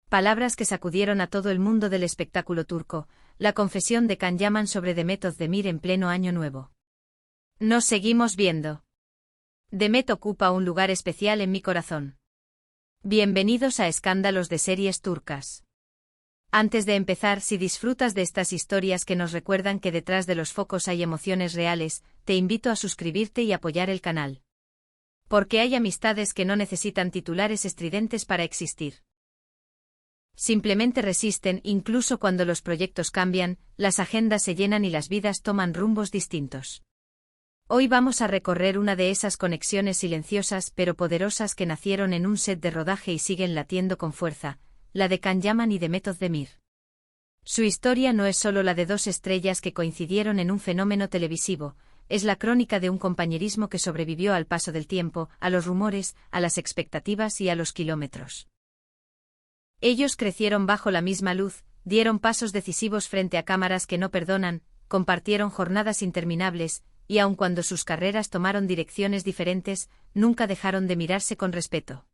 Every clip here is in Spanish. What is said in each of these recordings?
Palabras que sacudieron a todo el mundo del espectáculo turco, la confesión de Can Yaman sobre Demet Özdemir en pleno Año Nuevo. Nos seguimos viendo. Demet ocupa un lugar especial en mi corazón. Bienvenidos a Escándalos de Series Turcas. Antes de empezar, si disfrutas de estas historias que nos recuerdan que detrás de los focos hay emociones reales, te invito a suscribirte y apoyar el canal. Porque hay amistades que no necesitan titulares estridentes para existir. Simplemente resisten, incluso cuando los proyectos cambian, las agendas se llenan y las vidas toman rumbos distintos. Hoy vamos a recorrer una de esas conexiones silenciosas pero poderosas que nacieron en un set de rodaje y siguen latiendo con fuerza, la de Can Yaman y Demet Özdemir. Su historia no es solo la de dos estrellas que coincidieron en un fenómeno televisivo, es la crónica de un compañerismo que sobrevivió al paso del tiempo, a los rumores, a las expectativas y a los kilómetros. Ellos crecieron bajo la misma luz, dieron pasos decisivos frente a cámaras que no perdonan, compartieron jornadas interminables, y aun cuando sus carreras tomaron direcciones diferentes, nunca dejaron de mirarse con respeto.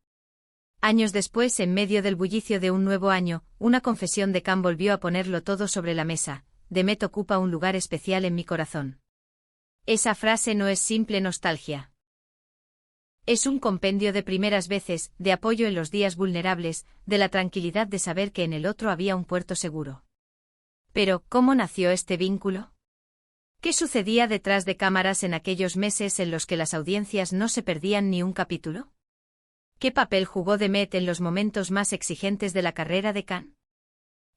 Años después, en medio del bullicio de un nuevo año, una confesión de Can volvió a ponerlo todo sobre la mesa: Demet ocupa un lugar especial en mi corazón. Esa frase no es simple nostalgia. Es un compendio de primeras veces, de apoyo en los días vulnerables, de la tranquilidad de saber que en el otro había un puerto seguro. Pero, ¿cómo nació este vínculo? ¿Qué sucedía detrás de cámaras en aquellos meses en los que las audiencias no se perdían ni un capítulo? ¿Qué papel jugó Demet en los momentos más exigentes de la carrera de Can?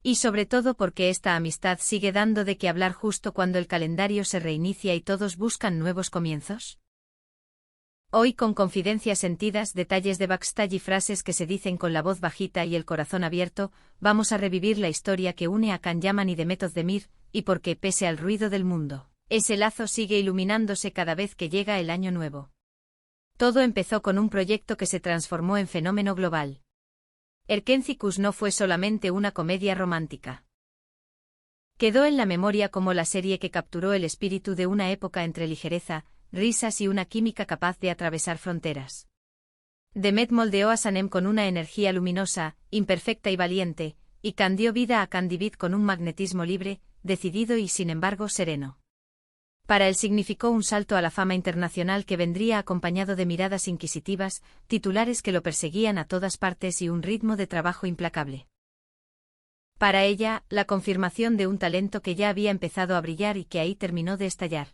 Y sobre todo, ¿por qué esta amistad sigue dando de qué hablar justo cuando el calendario se reinicia y todos buscan nuevos comienzos? Hoy, con confidencias sentidas, detalles de backstage y frases que se dicen con la voz bajita y el corazón abierto, vamos a revivir la historia que une a Can Yaman y Demet Özdemir, y porque, pese al ruido del mundo, ese lazo sigue iluminándose cada vez que llega el Año Nuevo. Todo empezó con un proyecto que se transformó en fenómeno global. Erkenci no fue solamente una comedia romántica. Quedó en la memoria como la serie que capturó el espíritu de una época entre ligereza, risas y una química capaz de atravesar fronteras. Demet moldeó a Sanem con una energía luminosa, imperfecta y valiente, y Can dio vida a Can Divit con un magnetismo libre, decidido y sin embargo sereno. Para él significó un salto a la fama internacional que vendría acompañado de miradas inquisitivas, titulares que lo perseguían a todas partes y un ritmo de trabajo implacable. Para ella, la confirmación de un talento que ya había empezado a brillar y que ahí terminó de estallar.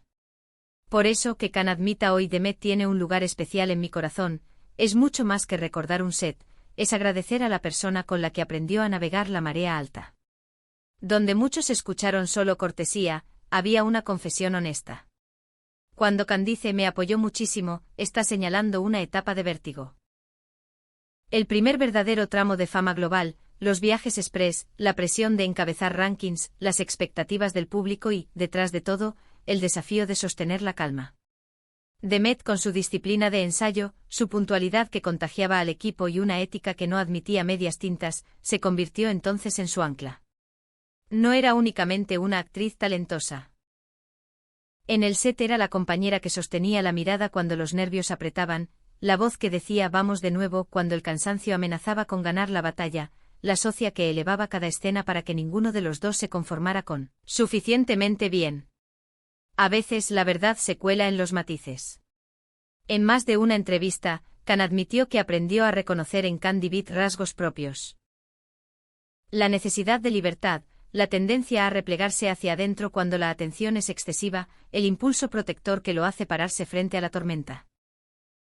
Por eso, que Can admita hoy Demet tiene un lugar especial en mi corazón, es mucho más que recordar un set, es agradecer a la persona con la que aprendió a navegar la marea alta. Donde muchos escucharon solo cortesía, había una confesión honesta. Cuando Can dice me apoyó muchísimo, está señalando una etapa de vértigo. El primer verdadero tramo de fama global, los viajes express, la presión de encabezar rankings, las expectativas del público y, detrás de todo, el desafío de sostener la calma. Demet, con su disciplina de ensayo, su puntualidad que contagiaba al equipo y una ética que no admitía medias tintas, se convirtió entonces en su ancla. No era únicamente una actriz talentosa. En el set era la compañera que sostenía la mirada cuando los nervios apretaban, la voz que decía vamos de nuevo cuando el cansancio amenazaba con ganar la batalla, la socia que elevaba cada escena para que ninguno de los dos se conformara con suficientemente bien. A veces la verdad se cuela en los matices. En más de una entrevista, Can admitió que aprendió a reconocer en Can Divit rasgos propios. La necesidad de libertad, la tendencia a replegarse hacia adentro cuando la atención es excesiva, el impulso protector que lo hace pararse frente a la tormenta.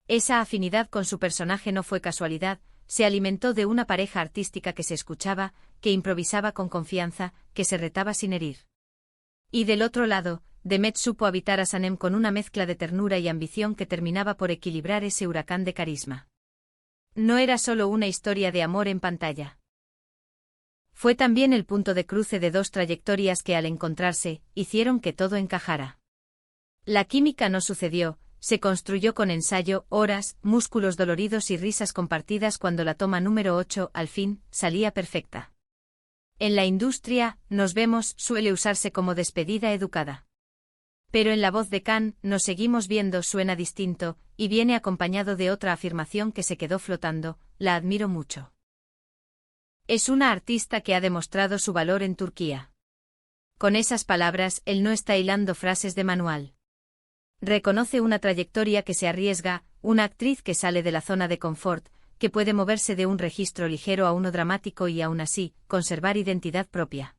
Esa afinidad con su personaje no fue casualidad, se alimentó de una pareja artística que se escuchaba, que improvisaba con confianza, que se retaba sin herir. Y del otro lado, Demet supo habitar a Sanem con una mezcla de ternura y ambición que terminaba por equilibrar ese huracán de carisma. No era solo una historia de amor en pantalla. Fue también el punto de cruce de dos trayectorias que al encontrarse, hicieron que todo encajara. La química no sucedió, se construyó con ensayo, horas, músculos doloridos y risas compartidas cuando la toma número 8, al fin, salía perfecta. En la industria, nos vemos, suele usarse como despedida educada. Pero en la voz de Can, nos seguimos viendo suena distinto, y viene acompañado de otra afirmación que se quedó flotando, la admiro mucho. Es una artista que ha demostrado su valor en Turquía. Con esas palabras, él no está hilando frases de manual. Reconoce una trayectoria que se arriesga, una actriz que sale de la zona de confort, que puede moverse de un registro ligero a uno dramático y aún así, conservar identidad propia.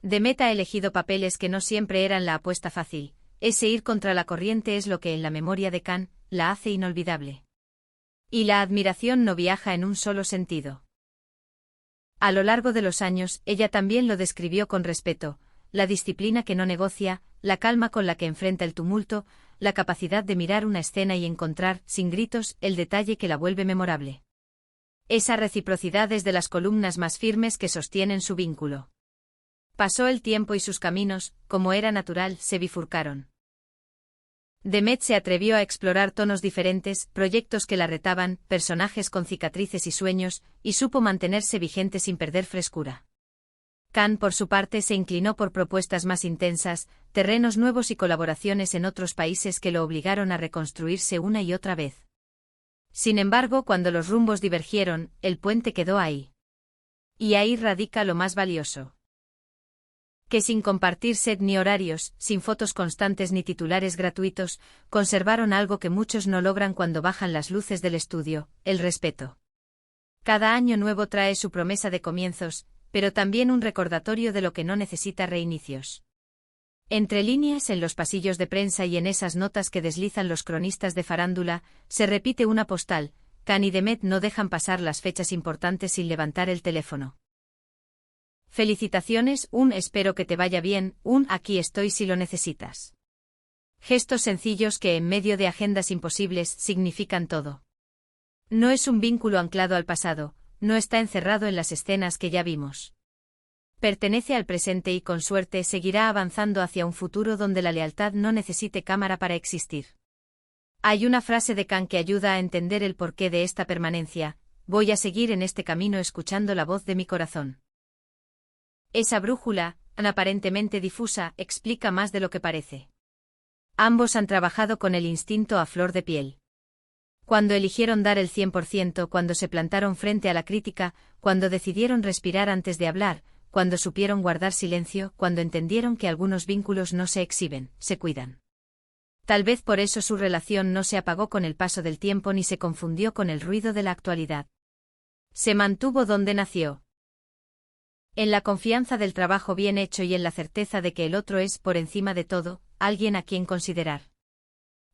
Demet ha elegido papeles que no siempre eran la apuesta fácil. Ese ir contra la corriente es lo que en la memoria de Can la hace inolvidable. Y la admiración no viaja en un solo sentido. A lo largo de los años, ella también lo describió con respeto, la disciplina que no negocia, la calma con la que enfrenta el tumulto, la capacidad de mirar una escena y encontrar, sin gritos, el detalle que la vuelve memorable. Esa reciprocidad es de las columnas más firmes que sostienen su vínculo. Pasó el tiempo y sus caminos, como era natural, se bifurcaron. Demet se atrevió a explorar tonos diferentes, proyectos que la retaban, personajes con cicatrices y sueños, y supo mantenerse vigente sin perder frescura. Can, por su parte, se inclinó por propuestas más intensas, terrenos nuevos y colaboraciones en otros países que lo obligaron a reconstruirse una y otra vez. Sin embargo, cuando los rumbos divergieron, el puente quedó ahí. Y ahí radica lo más valioso. Que sin compartir set ni horarios, sin fotos constantes ni titulares gratuitos, conservaron algo que muchos no logran cuando bajan las luces del estudio, el respeto. Cada año nuevo trae su promesa de comienzos, pero también un recordatorio de lo que no necesita reinicios. Entre líneas en los pasillos de prensa y en esas notas que deslizan los cronistas de farándula, se repite una postal: Can y Demet no dejan pasar las fechas importantes sin levantar el teléfono. Felicitaciones, un espero que te vaya bien, un aquí estoy si lo necesitas. Gestos sencillos que en medio de agendas imposibles significan todo. No es un vínculo anclado al pasado, no está encerrado en las escenas que ya vimos. Pertenece al presente y con suerte seguirá avanzando hacia un futuro donde la lealtad no necesite cámara para existir. Hay una frase de Can que ayuda a entender el porqué de esta permanencia: voy a seguir en este camino escuchando la voz de mi corazón. Esa brújula, aparentemente difusa, explica más de lo que parece. Ambos han trabajado con el instinto a flor de piel. Cuando eligieron dar el 100%, cuando se plantaron frente a la crítica, cuando decidieron respirar antes de hablar, cuando supieron guardar silencio, cuando entendieron que algunos vínculos no se exhiben, se cuidan. Tal vez por eso su relación no se apagó con el paso del tiempo ni se confundió con el ruido de la actualidad. Se mantuvo donde nació. En la confianza del trabajo bien hecho y en la certeza de que el otro es, por encima de todo, alguien a quien considerar.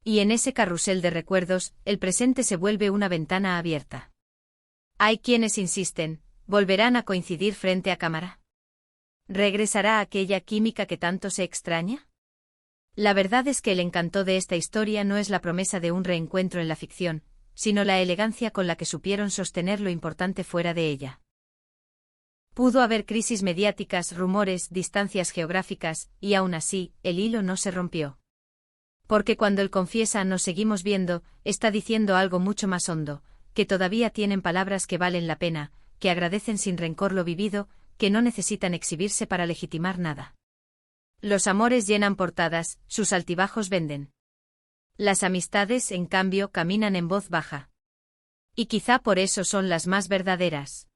Y en ese carrusel de recuerdos, el presente se vuelve una ventana abierta. Hay quienes insisten: ¿volverán a coincidir frente a cámara? ¿Regresará aquella química que tanto se extraña? La verdad es que el encanto de esta historia no es la promesa de un reencuentro en la ficción, sino la elegancia con la que supieron sostener lo importante fuera de ella. Pudo haber crisis mediáticas, rumores, distancias geográficas, y aún así, el hilo no se rompió. Porque cuando él confiesa "nos seguimos viendo", está diciendo algo mucho más hondo, que todavía tienen palabras que valen la pena, que agradecen sin rencor lo vivido, que no necesitan exhibirse para legitimar nada. Los amores llenan portadas, sus altibajos venden. Las amistades, en cambio, caminan en voz baja. Y quizá por eso son las más verdaderas.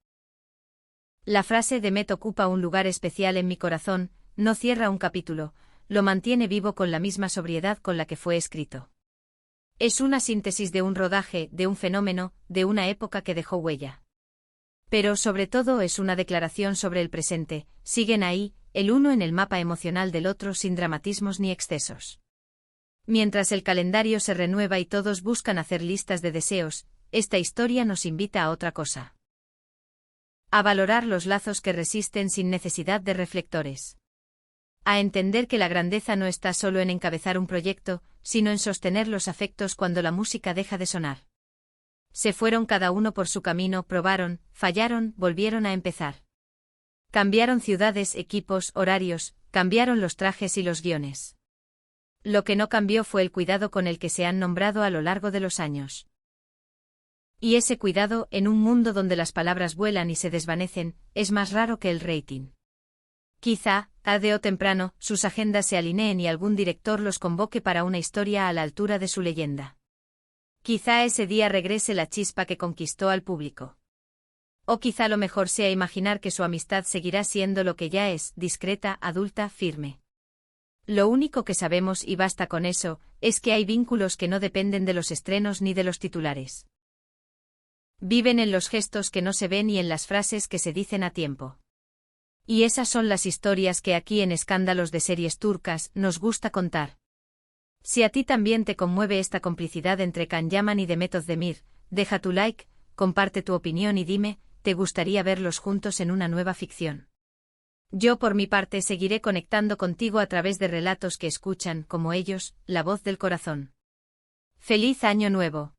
La frase Demet ocupa un lugar especial en mi corazón, no cierra un capítulo, lo mantiene vivo con la misma sobriedad con la que fue escrito. Es una síntesis de un rodaje, de un fenómeno, de una época que dejó huella. Pero sobre todo es una declaración sobre el presente: siguen ahí, el uno en el mapa emocional del otro sin dramatismos ni excesos. Mientras el calendario se renueva y todos buscan hacer listas de deseos, esta historia nos invita a otra cosa. A valorar los lazos que resisten sin necesidad de reflectores. A entender que la grandeza no está solo en encabezar un proyecto, sino en sostener los afectos cuando la música deja de sonar. Se fueron cada uno por su camino, probaron, fallaron, volvieron a empezar. Cambiaron ciudades, equipos, horarios, cambiaron los trajes y los guiones. Lo que no cambió fue el cuidado con el que se han nombrado a lo largo de los años. Y ese cuidado, en un mundo donde las palabras vuelan y se desvanecen, es más raro que el rating. Quizá, tarde o temprano, sus agendas se alineen y algún director los convoque para una historia a la altura de su leyenda. Quizá ese día regrese la chispa que conquistó al público. O quizá lo mejor sea imaginar que su amistad seguirá siendo lo que ya es, discreta, adulta, firme. Lo único que sabemos, y basta con eso, es que hay vínculos que no dependen de los estrenos ni de los titulares. Viven en los gestos que no se ven y en las frases que se dicen a tiempo. Y esas son las historias que aquí en Escándalos de Series Turcas nos gusta contar. Si a ti también te conmueve esta complicidad entre Can Yaman y Demet Özdemir, deja tu like, comparte tu opinión y dime, ¿te gustaría verlos juntos en una nueva ficción? Yo por mi parte seguiré conectando contigo a través de relatos que escuchan, como ellos, la voz del corazón. ¡Feliz Año Nuevo!